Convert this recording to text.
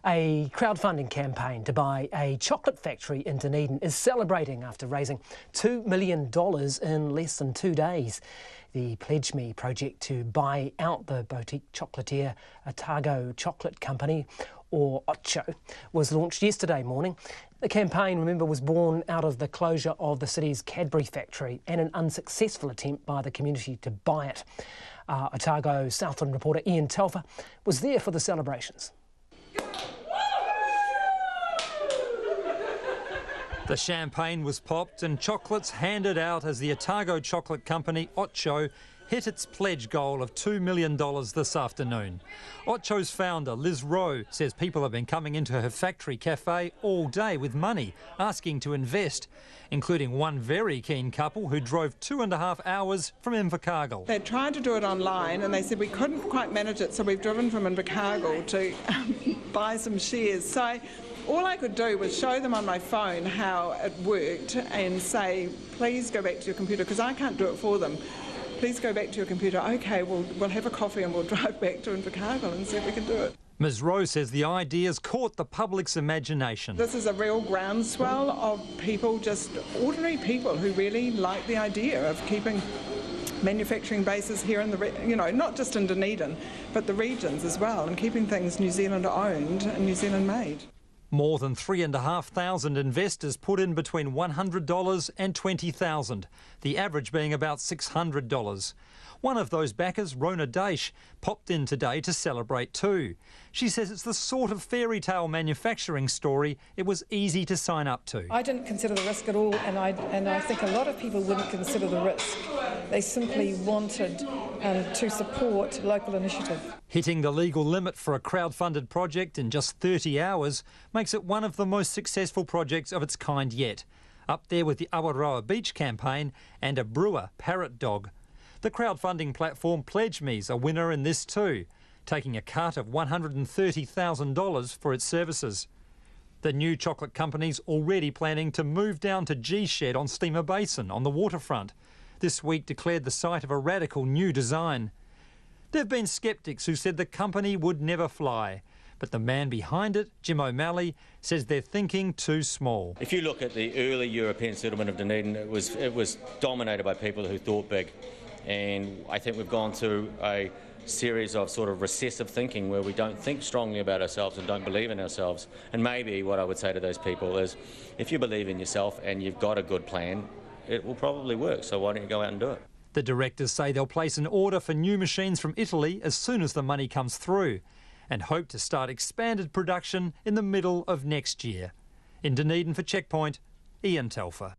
A crowdfunding campaign to buy a chocolate factory in Dunedin is celebrating after raising $2 million in less than 2 days. The Pledge Me project to buy out the boutique chocolatier Otago Chocolate company, or Ocho, was launched yesterday morning. The campaign, remember, was born out of the closure of the city's Cadbury factory and an unsuccessful attempt by the community to buy it. Otago Southland reporter Ian Telfer was there for the celebrations. The champagne was popped and chocolates handed out as the Otago Chocolate company, Ocho, hit its pledge goal of $2 million this afternoon. Ocho's founder, Liz Rowe, says people have been coming into her factory cafe all day with money, asking to invest, including one very keen couple who drove 2.5 hours from Invercargill. They tried to do it online and they said we couldn't quite manage it, so we've driven from Invercargill to buy some shares. So all I could do was show them on my phone how it worked and say, please go back to your computer, because I can't do it for them. Please go back to your computer. OK, we'll have a coffee and we'll drive back to Invercargill and see if we can do it. Ms Rowe says the idea's caught the public's imagination. This is a real groundswell of people, just ordinary people who really like the idea of keeping manufacturing bases here in the, not just in Dunedin, but the regions as well, and keeping things New Zealand owned and New Zealand made. More than 3,500 investors put in between $100 and $20,000, the average being about $600. One of those backers, Rona Daish, popped in today to celebrate too. She says it's the sort of fairy tale manufacturing story it was easy to sign up to. I didn't consider the risk at all, and I think a lot of people wouldn't consider the risk. They simply wanted to support local initiative. Hitting the legal limit for a crowd-funded project in just 30 hours makes it one of the most successful projects of its kind yet, up there with the Awaroa Beach campaign and a brewer parrot dog. The crowdfunding platform Pledge Me's a winner in this too, taking a cut of $130,000 for its services. The new chocolate company's already planning to move down to G Shed on Steamer Basin on the waterfront. This week declared the site of a radical new design. There have been sceptics who said the company would never fly, but the man behind it, Jim O'Malley, says they're thinking too small. If you look at the early European settlement of Dunedin, it was dominated by people who thought big. And I think we've gone through a series of sort of recessive thinking where we don't think strongly about ourselves and don't believe in ourselves. And maybe what I would say to those people is, if you believe in yourself and you've got a good plan, it will probably work. So why don't you go out and do it? The directors say they'll place an order for new machines from Italy as soon as the money comes through and hope to start expanded production in the middle of next year. In Dunedin for Checkpoint, Ian Telfer.